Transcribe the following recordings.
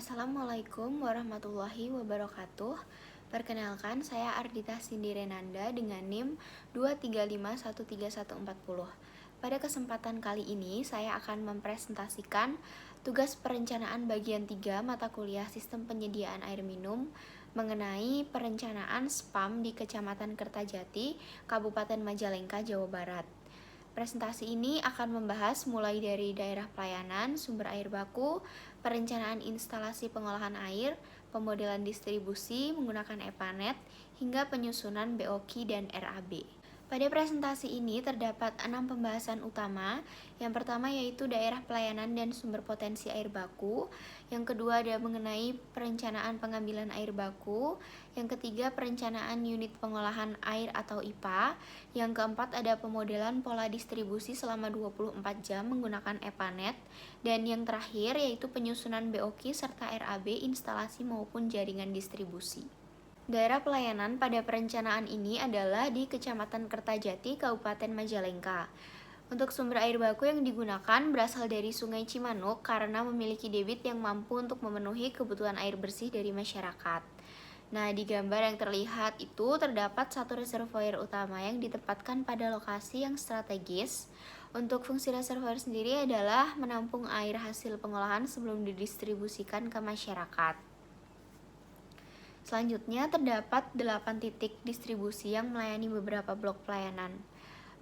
Assalamualaikum warahmatullahi wabarakatuh. Perkenalkan, saya Ardita Sindirenanda dengan NIM 2351340. Pada kesempatan kali ini, saya akan mempresentasikan tugas perencanaan bagian 3 mata kuliah Sistem Penyediaan Air Minum mengenai perencanaan SPAM di Kecamatan Kertajati, Kabupaten Majalengka, Jawa Barat. Presentasi ini akan membahas mulai dari daerah pelayanan, sumber air baku, perencanaan instalasi pengolahan air, pemodelan distribusi menggunakan EPANET, hingga penyusunan BOQ dan RAB. Pada presentasi ini terdapat 6 pembahasan utama. Yang pertama yaitu daerah pelayanan dan sumber potensi air baku. Yang kedua ada mengenai perencanaan pengambilan air baku. Yang ketiga perencanaan unit pengolahan air atau IPA. Yang keempat ada pemodelan pola distribusi selama 24 jam menggunakan EPANET. Dan yang terakhir yaitu penyusunan BOQ serta RAB instalasi maupun jaringan distribusi. Daerah pelayanan pada perencanaan ini adalah di Kecamatan Kertajati, Kabupaten Majalengka. Untuk sumber air baku yang digunakan berasal dari Sungai Cimanuk karena memiliki debit yang mampu untuk memenuhi kebutuhan air bersih dari masyarakat. Nah, di gambar yang terlihat itu terdapat satu reservoir utama yang ditempatkan pada lokasi yang strategis. Untuk fungsi reservoir sendiri adalah menampung air hasil pengolahan sebelum didistribusikan ke masyarakat. Selanjutnya terdapat 8 titik distribusi yang melayani beberapa blok pelayanan.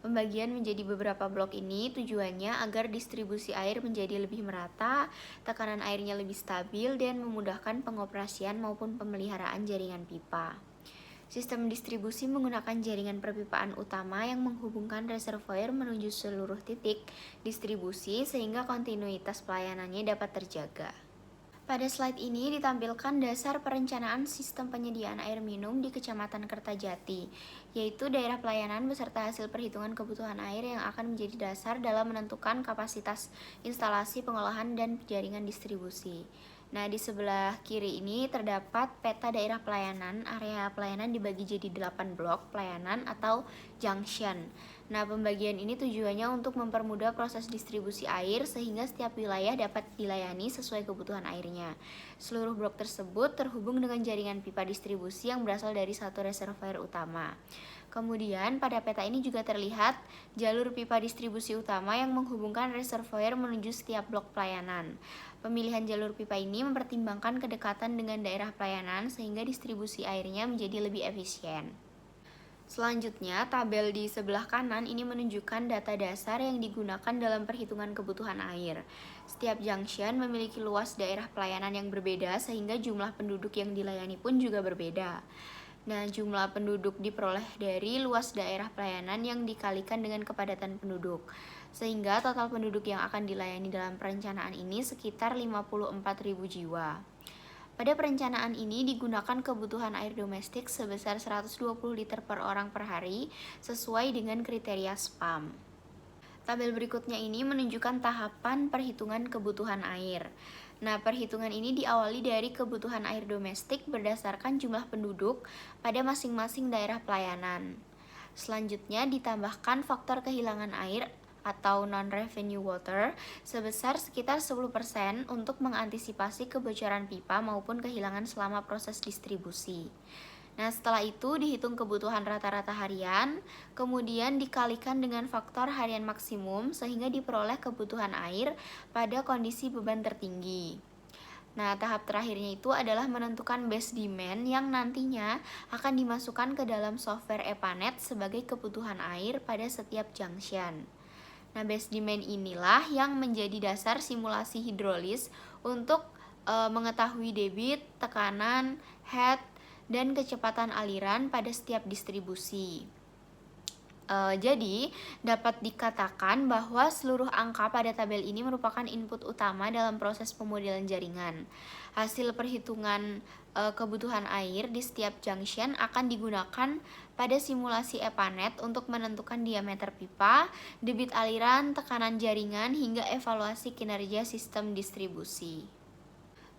Pembagian menjadi beberapa blok ini tujuannya agar distribusi air menjadi lebih merata, tekanan airnya lebih stabil, dan memudahkan pengoperasian maupun pemeliharaan jaringan pipa. Sistem distribusi menggunakan jaringan perpipaan utama yang menghubungkan reservoir menuju seluruh titik distribusi sehingga kontinuitas pelayanannya dapat terjaga. Pada slide ini ditampilkan dasar perencanaan sistem penyediaan air minum di Kecamatan Kertajati, yaitu daerah pelayanan beserta hasil perhitungan kebutuhan air yang akan menjadi dasar dalam menentukan kapasitas instalasi pengolahan dan jaringan distribusi. Nah, di sebelah kiri ini terdapat peta daerah pelayanan. Area pelayanan dibagi jadi 8 blok pelayanan atau junction. Nah, pembagian ini tujuannya untuk mempermudah proses distribusi air sehingga setiap wilayah dapat dilayani sesuai kebutuhan airnya. Seluruh blok tersebut terhubung dengan jaringan pipa distribusi yang berasal dari satu reservoir utama. Kemudian pada peta ini juga terlihat jalur pipa distribusi utama yang menghubungkan reservoir menuju setiap blok pelayanan. Pemilihan jalur pipa ini mempertimbangkan kedekatan dengan daerah pelayanan sehingga distribusi airnya menjadi lebih efisien. Selanjutnya, tabel di sebelah kanan ini menunjukkan data dasar yang digunakan dalam perhitungan kebutuhan air. Setiap junction memiliki luas daerah pelayanan yang berbeda sehingga jumlah penduduk yang dilayani pun juga berbeda. Nah, jumlah penduduk diperoleh dari luas daerah pelayanan yang dikalikan dengan kepadatan penduduk. Sehingga total penduduk yang akan dilayani dalam perencanaan ini sekitar 54.000 jiwa. Pada perencanaan ini digunakan kebutuhan air domestik sebesar 120 liter per orang per hari sesuai dengan kriteria SPAM. Tabel berikutnya ini menunjukkan tahapan perhitungan kebutuhan air. Nah, perhitungan ini diawali dari kebutuhan air domestik berdasarkan jumlah penduduk pada masing-masing daerah pelayanan. Selanjutnya ditambahkan faktor kehilangan air atau non-revenue water sebesar sekitar 10% untuk mengantisipasi kebocoran pipa maupun kehilangan selama proses distribusi. Nah, setelah itu dihitung kebutuhan rata-rata harian, kemudian dikalikan dengan faktor harian maksimum sehingga diperoleh kebutuhan air pada kondisi beban tertinggi. Nah, tahap terakhirnya itu adalah menentukan base demand yang nantinya akan dimasukkan ke dalam software EPANET sebagai kebutuhan air pada setiap junction. Nah, base demand inilah yang menjadi dasar simulasi hidrolis untuk mengetahui debit, tekanan, head, dan kecepatan aliran pada setiap distribusi. Jadi, dapat dikatakan bahwa seluruh angka pada tabel ini merupakan input utama dalam proses pemodelan jaringan. Hasil perhitungan kebutuhan air di setiap junction akan digunakan pada simulasi EPANET untuk menentukan diameter pipa, debit aliran, tekanan jaringan, hingga evaluasi kinerja sistem distribusi.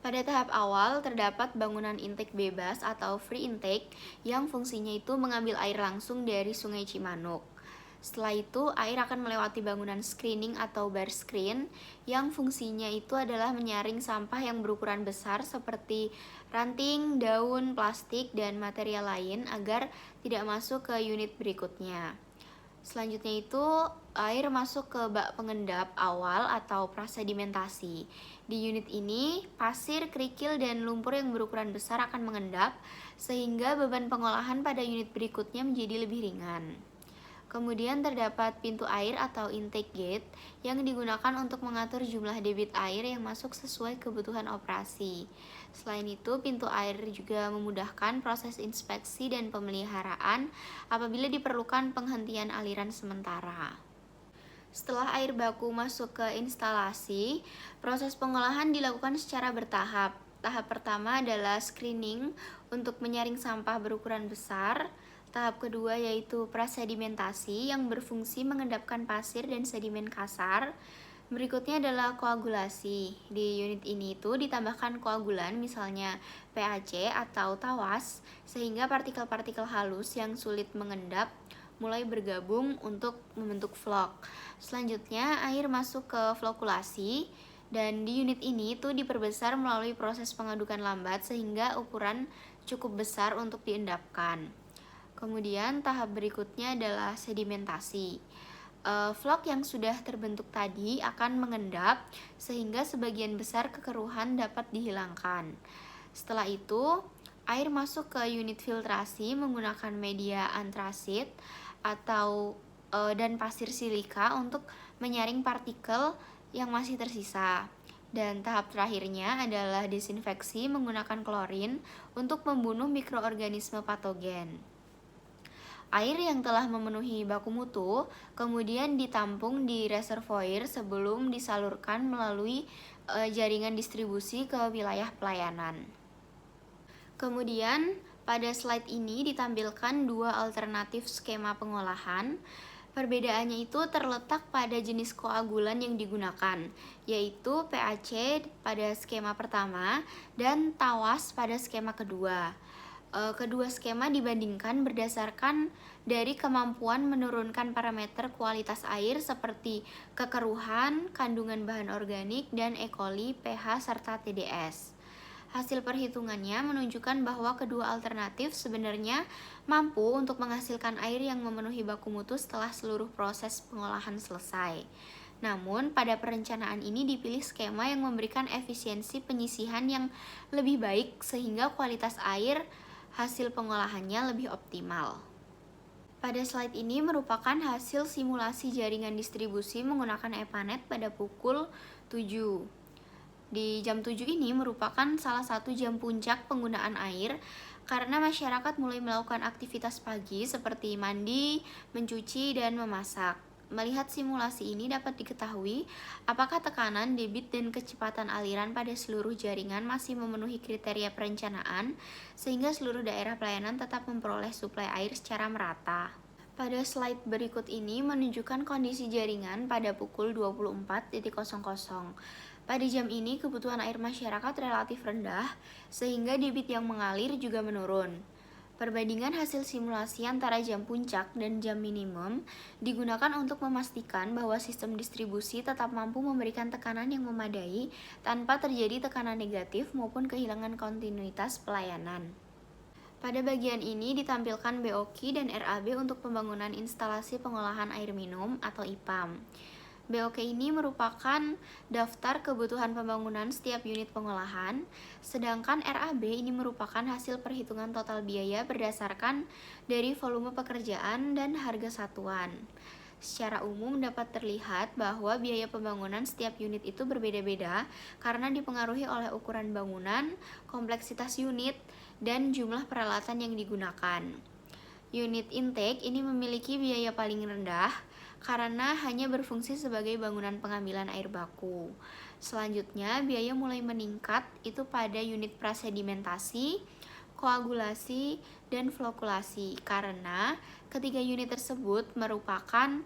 Pada tahap awal terdapat bangunan intake bebas atau free intake yang fungsinya itu mengambil air langsung dari Sungai Cimanuk. Setelah itu, air akan melewati bangunan screening atau bar screen yang fungsinya itu adalah menyaring sampah yang berukuran besar seperti ranting, daun, plastik, dan material lain agar tidak masuk ke unit berikutnya. Selanjutnya itu, air masuk ke bak pengendap awal atau prasedimentasi. Di unit ini, pasir, kerikil, dan lumpur yang berukuran besar akan mengendap sehingga beban pengolahan pada unit berikutnya menjadi lebih ringan. Kemudian terdapat pintu air atau intake gate yang digunakan untuk mengatur jumlah debit air yang masuk sesuai kebutuhan operasi. Selain itu, pintu air juga memudahkan proses inspeksi dan pemeliharaan apabila diperlukan penghentian aliran sementara. Setelah air baku masuk ke instalasi, proses pengolahan dilakukan secara bertahap. Tahap pertama adalah screening untuk menyaring sampah berukuran besar. Tahap kedua yaitu prasedimentasi yang berfungsi mengendapkan pasir dan sedimen kasar. Berikutnya adalah koagulasi. Di unit ini itu ditambahkan koagulan misalnya PAC atau tawas sehingga partikel-partikel halus yang sulit mengendap mulai bergabung untuk membentuk vlog. Selanjutnya air masuk ke flokulasi dan di unit ini itu diperbesar melalui proses pengadukan lambat sehingga ukuran cukup besar untuk diendapkan. Kemudian tahap berikutnya adalah sedimentasi. Vlog yang sudah terbentuk tadi akan mengendap sehingga sebagian besar kekeruhan dapat dihilangkan. Setelah itu, air masuk ke unit filtrasi menggunakan media antrasit atau dan pasir silika untuk menyaring partikel yang masih tersisa. Dan tahap terakhirnya adalah desinfeksi menggunakan klorin untuk membunuh mikroorganisme patogen. Air yang telah memenuhi baku mutu kemudian ditampung di reservoir sebelum disalurkan melalui jaringan distribusi ke wilayah pelayanan. Kemudian pada slide ini ditampilkan dua alternatif skema pengolahan. Perbedaannya itu terletak pada jenis koagulan yang digunakan, yaitu PAC pada skema pertama dan tawas pada skema kedua. Kedua skema dibandingkan berdasarkan dari kemampuan menurunkan parameter kualitas air seperti kekeruhan, kandungan bahan organik, dan E. coli, pH, serta TDS. Hasil perhitungannya menunjukkan bahwa kedua alternatif sebenarnya mampu untuk menghasilkan air yang memenuhi baku mutu setelah seluruh proses pengolahan selesai. Namun, pada perencanaan ini dipilih skema yang memberikan efisiensi penyisihan yang lebih baik sehingga kualitas air hasil pengolahannya lebih optimal. Pada slide ini merupakan hasil simulasi jaringan distribusi menggunakan EPANET pada pukul 7. Di jam 7 ini merupakan salah satu jam puncak penggunaan air karena masyarakat mulai melakukan aktivitas pagi seperti mandi, mencuci, dan memasak. Melihat simulasi ini dapat diketahui apakah tekanan, debit, dan kecepatan aliran pada seluruh jaringan masih memenuhi kriteria perencanaan sehingga seluruh daerah pelayanan tetap memperoleh suplai air secara merata. Pada slide berikut ini menunjukkan kondisi jaringan pada pukul 24.00. Pada jam ini kebutuhan air masyarakat relatif rendah sehingga debit yang mengalir juga menurun. Perbandingan hasil simulasi antara jam puncak dan jam minimum digunakan untuk memastikan bahwa sistem distribusi tetap mampu memberikan tekanan yang memadai tanpa terjadi tekanan negatif maupun kehilangan kontinuitas pelayanan. Pada bagian ini ditampilkan BOQ dan RAB untuk pembangunan instalasi pengolahan air minum atau IPAM. BOQ ini merupakan daftar kebutuhan pembangunan setiap unit pengolahan, sedangkan RAB ini merupakan hasil perhitungan total biaya berdasarkan dari volume pekerjaan dan harga satuan. Secara umum dapat terlihat bahwa biaya pembangunan setiap unit itu berbeda-beda karena dipengaruhi oleh ukuran bangunan, kompleksitas unit, dan jumlah peralatan yang digunakan. Unit intake ini memiliki biaya paling rendah karena hanya berfungsi sebagai bangunan pengambilan air baku. Selanjutnya, biaya mulai meningkat itu pada unit prasedimentasi, koagulasi, dan flokulasi karena ketiga unit tersebut merupakan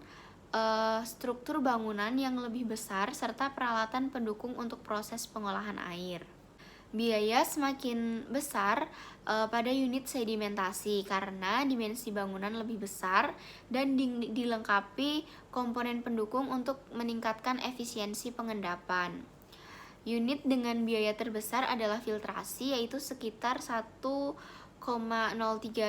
struktur bangunan yang lebih besar serta peralatan pendukung untuk proses pengolahan air. Biaya semakin besar pada unit sedimentasi karena dimensi bangunan lebih besar dan dilengkapi komponen pendukung untuk meningkatkan efisiensi pengendapan. Unit dengan biaya terbesar adalah filtrasi, yaitu sekitar 1,03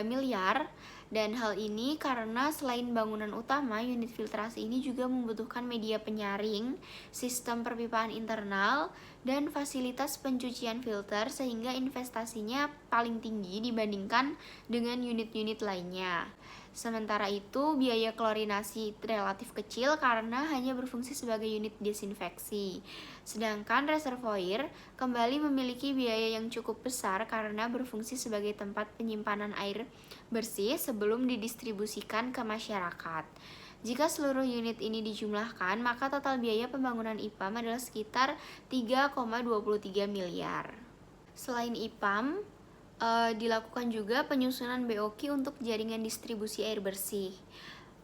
miliar, dan hal ini karena selain bangunan utama, unit filtrasi ini juga membutuhkan media penyaring, sistem perpipaan internal, dan fasilitas pencucian filter sehingga investasinya paling tinggi dibandingkan dengan unit-unit lainnya. Sementara itu, biaya klorinasi relatif kecil karena hanya berfungsi sebagai unit desinfeksi. Sedangkan reservoir kembali memiliki biaya yang cukup besar karena berfungsi sebagai tempat penyimpanan air bersih sebelum didistribusikan ke masyarakat. Jika seluruh unit ini dijumlahkan, maka total biaya pembangunan IPAM adalah sekitar 3,23 miliar. Selain IPAM, dilakukan juga penyusunan BOQ untuk jaringan distribusi air bersih.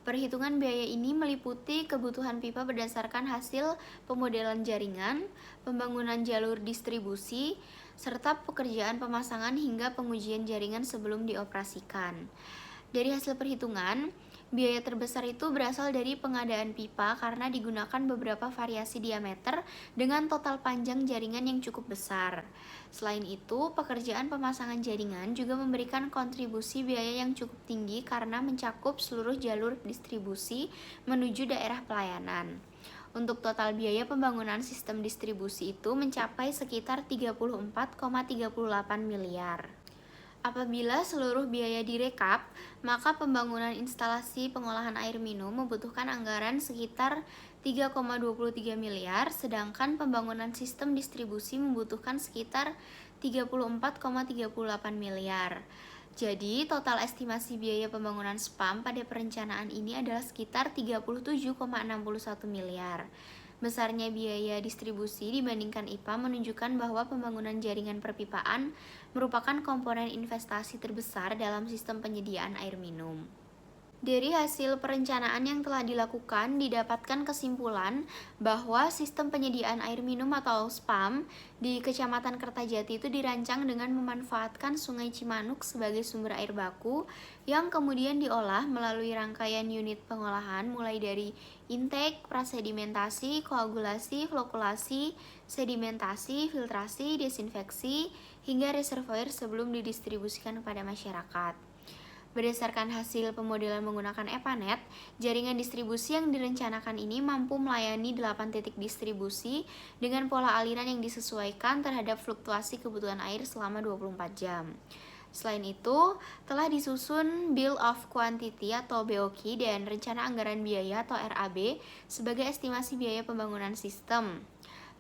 Perhitungan biaya ini meliputi kebutuhan pipa berdasarkan hasil pemodelan jaringan, pembangunan jalur distribusi, serta pekerjaan pemasangan hingga pengujian jaringan sebelum dioperasikan. Dari hasil perhitungan, biaya terbesar itu berasal dari pengadaan pipa karena digunakan beberapa variasi diameter dengan total panjang jaringan yang cukup besar. Selain itu, pekerjaan pemasangan jaringan juga memberikan kontribusi biaya yang cukup tinggi karena mencakup seluruh jalur distribusi menuju daerah pelayanan. Untuk total biaya pembangunan sistem distribusi itu mencapai sekitar 34,38 miliar. Apabila seluruh biaya direkap, maka pembangunan instalasi pengolahan air minum membutuhkan anggaran sekitar 3,23 miliar, sedangkan pembangunan sistem distribusi membutuhkan sekitar 34,38 miliar. Jadi, total estimasi biaya pembangunan SPAM pada perencanaan ini adalah sekitar 37,61 miliar. Besarnya biaya distribusi dibandingkan IPA menunjukkan bahwa pembangunan jaringan perpipaan merupakan komponen investasi terbesar dalam sistem penyediaan air minum. Dari hasil perencanaan yang telah dilakukan, didapatkan kesimpulan bahwa sistem penyediaan air minum atau SPAM di Kecamatan Kertajati itu dirancang dengan memanfaatkan Sungai Cimanuk sebagai sumber air baku yang kemudian diolah melalui rangkaian unit pengolahan mulai dari intake, prasedimentasi, koagulasi, flokulasi, sedimentasi, filtrasi, desinfeksi, hingga reservoir sebelum didistribusikan kepada masyarakat. Berdasarkan hasil pemodelan menggunakan EPANET, jaringan distribusi yang direncanakan ini mampu melayani 8 titik distribusi dengan pola aliran yang disesuaikan terhadap fluktuasi kebutuhan air selama 24 jam. Selain itu, telah disusun Bill of Quantity atau BOQ dan Rencana Anggaran Biaya atau RAB sebagai estimasi biaya pembangunan sistem.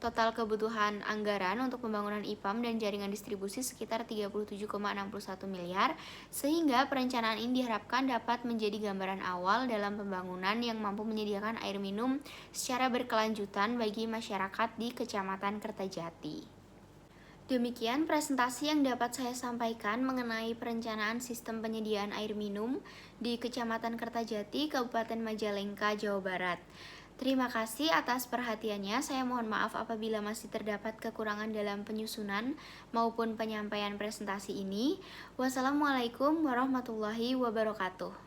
Total kebutuhan anggaran untuk pembangunan IPAM dan jaringan distribusi sekitar 37,61 miliar, sehingga perencanaan ini diharapkan dapat menjadi gambaran awal dalam pembangunan yang mampu menyediakan air minum secara berkelanjutan bagi masyarakat di Kecamatan Kertajati. Demikian presentasi yang dapat saya sampaikan mengenai perencanaan sistem penyediaan air minum di Kecamatan Kertajati, Kabupaten Majalengka, Jawa Barat. Terima kasih atas perhatiannya. Saya mohon maaf apabila masih terdapat kekurangan dalam penyusunan maupun penyampaian presentasi ini. Wassalamualaikum warahmatullahi wabarakatuh.